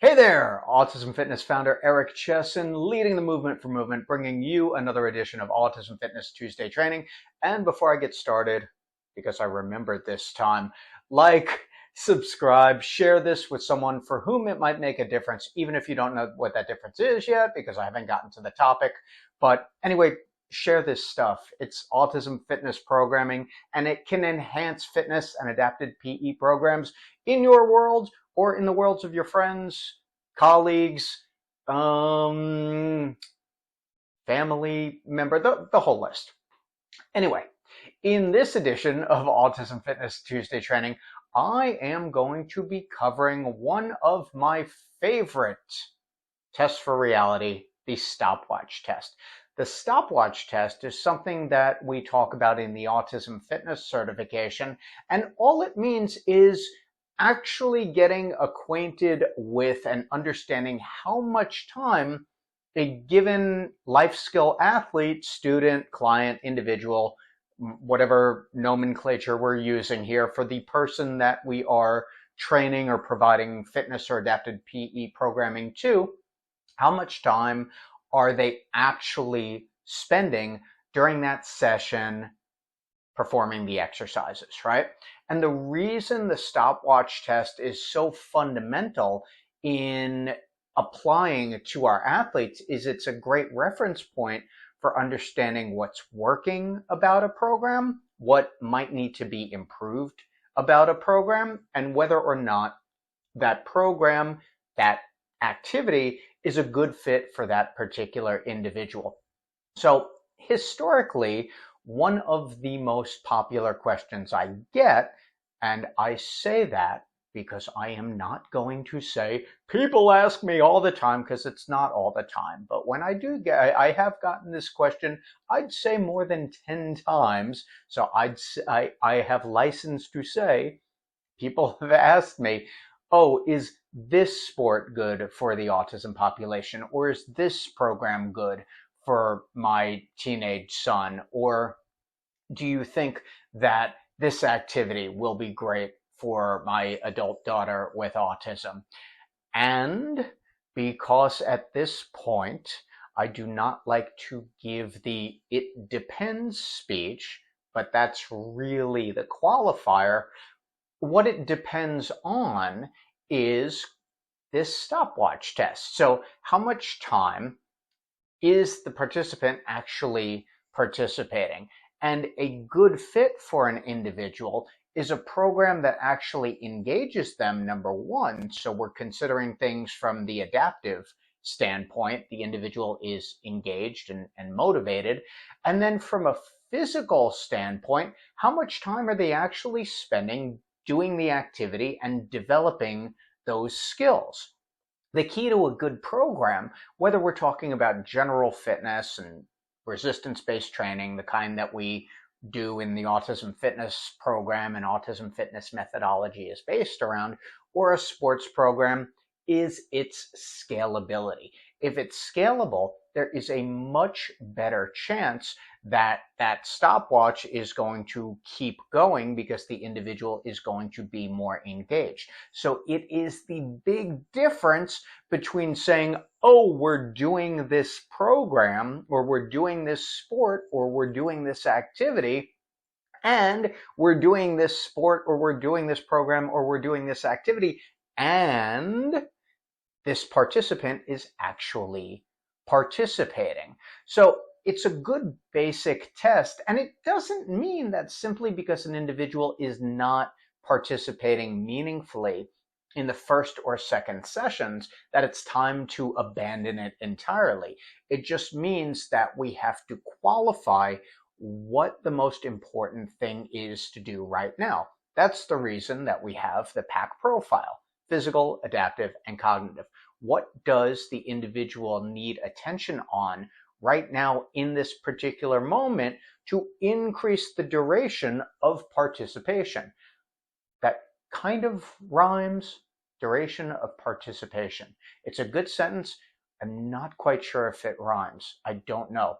Hey there, Autism Fitness founder Eric Chessen, leading the movement for movement, bringing you another edition of Autism Fitness Tuesday training. And before I get started, because I remembered this time, like, subscribe, share this with someone for whom it might make a difference, even if you don't know what that difference is yet, because I haven't gotten to the topic. But anyway, share this stuff. It's autism fitness programming, and it can enhance fitness and adapted PE programs in your world or in the worlds of your friends, colleagues, family member, the whole list. Anyway, in this edition of Autism Fitness Tuesday training, I am going to be covering one of my favorite tests for reality, the stopwatch test. The stopwatch test is something that we talk about in the Autism Fitness Certification, and all it means is actually getting acquainted with and understanding how much time a given life skill athlete, student, client, individual, whatever nomenclature we're using here for the person that we are training or providing fitness or adapted PE programming to, how much time are they actually spending during that session performing the exercises, right? And the reason the stopwatch test is so fundamental in applying to our athletes is it's a great reference point for understanding what's working about a program, what might need to be improved about a program, and whether or not that program, that activity, is a good fit for that particular individual. So historically, one of the most popular questions I get, and I say that because I am not going to say people ask me all the time, because it's not all the time. But when I do I have gotten this question, I'd say more than 10 times. So I have license to say people have asked me, oh, is this sport good for the autism population? Or is this program good for my teenage son? Or do you think that this activity will be great for my adult daughter with autism? And because at this point, I do not like to give the "it depends" speech, but that's really the qualifier. What it depends on is this stopwatch test. So how much time is the participant actually participating? And a good fit for an individual is a program that actually engages them, number one. So we're considering things from the adaptive standpoint. The individual is engaged and motivated. And then from a physical standpoint, how much time are they actually spending doing the activity and developing those skills? The key to a good program, whether we're talking about general fitness and resistance-based training, the kind that we do in the Autism Fitness program and Autism Fitness methodology is based around, or a sports program, is its scalability. If it's scalable, there is a much better chance that that stopwatch is going to keep going because the individual is going to be more engaged. So it is the big difference between saying, oh, we're doing this program, or we're doing this sport, or we're doing this activity, and we're doing this sport, or we're doing this program, or we're doing this activity, and this participant is actually participating. So it's a good basic test, and it doesn't mean that simply because an individual is not participating meaningfully in the first or second sessions that it's time to abandon it entirely. It just means that we have to qualify what the most important thing is to do right now. That's the reason that we have the PAC profile: physical, adaptive, and cognitive. What does the individual need attention on right now in this particular moment to increase the duration of participation? That kind of rhymes. Duration of participation. It's a good sentence. I'm not quite sure if it rhymes. I don't know.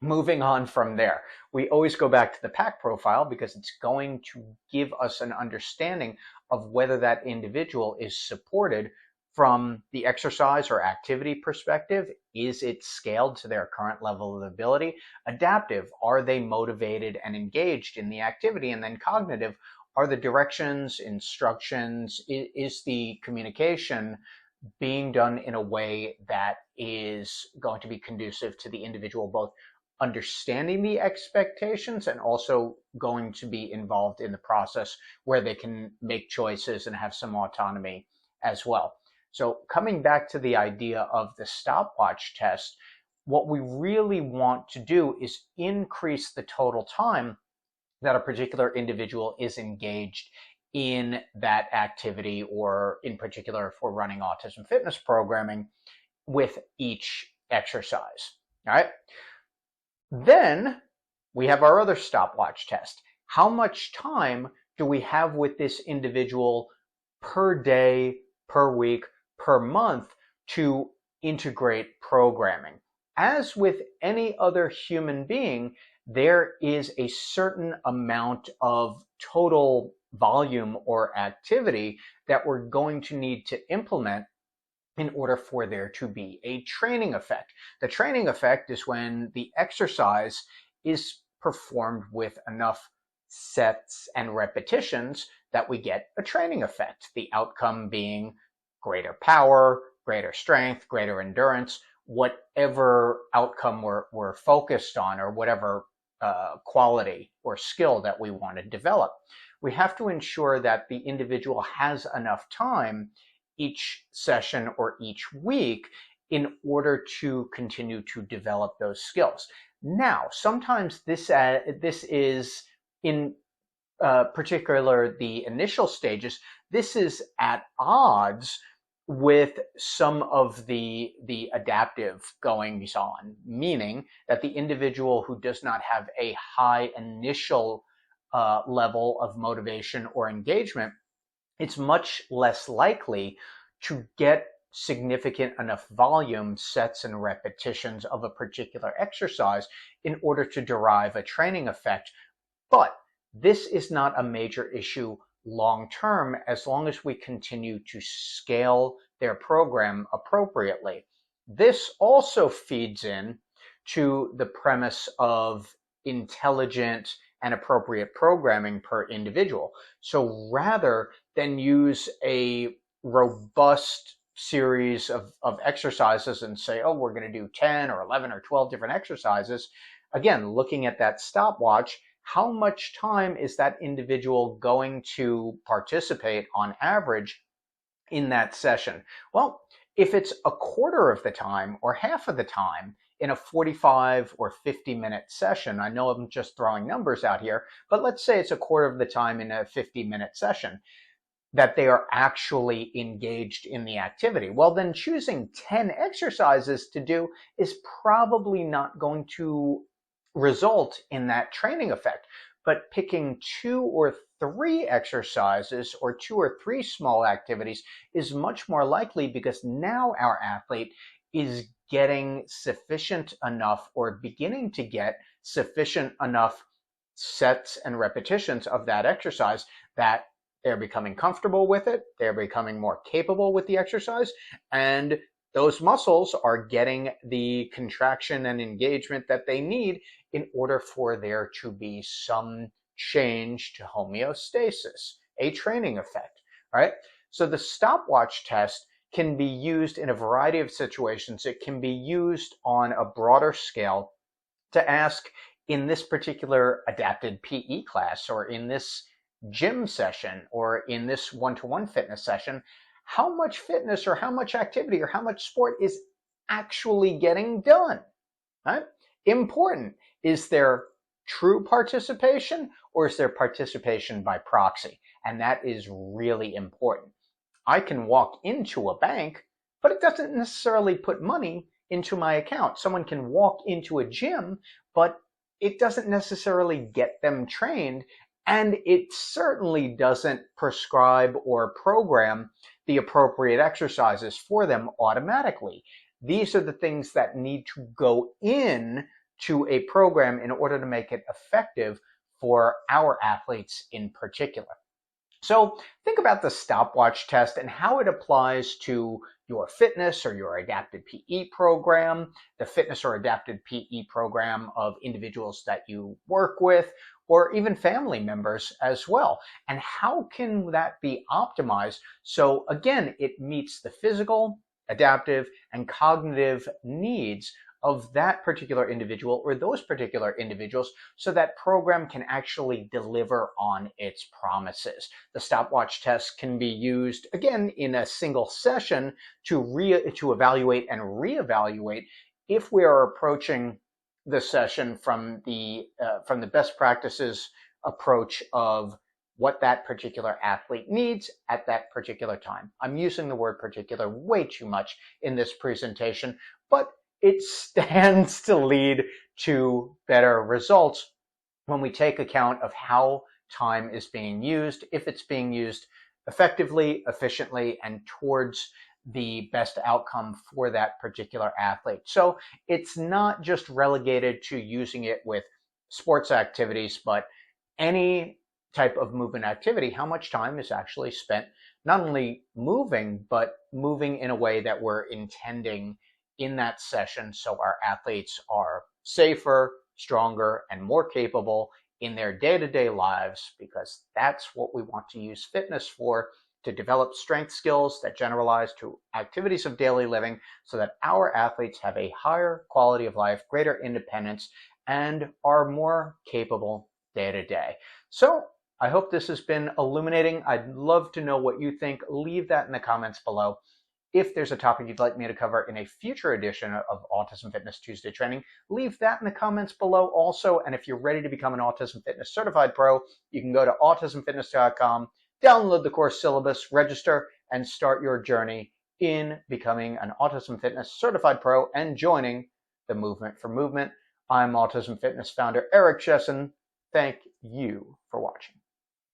Moving on from there, we always go back to the PAC profile because it's going to give us an understanding of whether that individual is supported from the exercise or activity perspective. Is it scaled to their current level of ability? Adaptive, are they motivated and engaged in the activity? And then cognitive, are the directions, instructions, is the communication being done in a way that is going to be conducive to the individual both understanding the expectations and also going to be involved in the process where they can make choices and have some autonomy as well. So coming back to the idea of the stopwatch test, what we really want to do is increase the total time that a particular individual is engaged in that activity, or in particular, if we're running autism fitness programming, with each exercise. All right. Then we have our other stopwatch test. How much time do we have with this individual per day, per week, per month to integrate programming? As with any other human being, there is a certain amount of total volume or activity that we're going to need to implement in order for there to be a training effect. The training effect is when the exercise is performed with enough sets and repetitions that we get a training effect. The outcome being greater power, greater strength, greater endurance, whatever outcome we're focused on, or whatever quality or skill that we want to develop. We have to ensure that the individual has enough time each session or each week in order to continue to develop those skills. Now, sometimes this is, in particular the initial stages, this is at odds with some of the adaptive goings on, meaning that the individual who does not have a high initial level of motivation or engagement, it's much less likely to get significant enough volume, sets, and repetitions of a particular exercise in order to derive a training effect. But this is not a major issue long term, as long as we continue to scale their program appropriately. This also feeds in to the premise of intelligent and appropriate programming per individual. So rather than use a robust series of exercises and say, oh, we're going to do 10 or 11 or 12 different exercises, again, looking at that stopwatch, how much time is that individual going to participate on average in that session? Well, if it's a quarter of the time or half of the time in a 45 or 50-minute session, I know I'm just throwing numbers out here, but let's say it's a quarter of the time in a 50-minute session that they are actually engaged in the activity. Well, then choosing 10 exercises to do is probably not going to result in that training effect. But picking 2 or 3 exercises or 2 or 3 small activities is much more likely, because now our athlete is getting sufficient enough, or beginning to get sufficient enough sets and repetitions of that exercise that they're becoming comfortable with it, they're becoming more capable with the exercise, and those muscles are getting the contraction and engagement that they need in order for there to be some change to homeostasis, a training effect, right? So the stopwatch test can be used in a variety of situations. It can be used on a broader scale to ask, in this particular adapted PE class, or in this gym session, or in this one-to-one fitness session, how much fitness or how much activity or how much sport is actually getting done, right? Important. Is there true participation, or is there participation by proxy? And that is really important. I can walk into a bank, but it doesn't necessarily put money into my account. Someone can walk into a gym, but it doesn't necessarily get them trained, and it certainly doesn't prescribe or program the appropriate exercises for them automatically. These are the things that need to go in to a program in order to make it effective for our athletes in particular. So think about the stopwatch test and how it applies to your fitness or your adapted PE program, the fitness or adapted PE program of individuals that you work with, or even family members as well. And how can that be optimized so, again, it meets the physical, adaptive, and cognitive needs of that particular individual or those particular individuals so that program can actually deliver on its promises. The stopwatch test can be used, again, in a single session to evaluate and reevaluate if we are approaching the session from the best practices approach of what that particular athlete needs at that particular time. I'm using the word particular way too much in this presentation, but it stands to lead to better results when we take account of how time is being used, if it's being used effectively, efficiently, and towards the best outcome for that particular athlete. So it's not just relegated to using it with sports activities, but any type of movement activity, how much time is actually spent not only moving, but moving in a way that we're intending in that session so our athletes are safer, stronger, and more capable in their day-to-day lives, because that's what we want to use fitness for, to develop strength skills that generalize to activities of daily living so that our athletes have a higher quality of life, greater independence, and are more capable day to day. So I hope this has been illuminating. I'd love to know what you think. Leave that in the comments below. If there's a topic you'd like me to cover in a future edition of Autism Fitness Tuesday Training, leave that in the comments below also. And if you're ready to become an Autism Fitness Certified Pro, you can go to autismfitness.com, download the course syllabus, register, and start your journey in becoming an Autism Fitness Certified Pro and joining the Movement for Movement. I'm Autism Fitness founder Eric Chessen. Thank you for watching.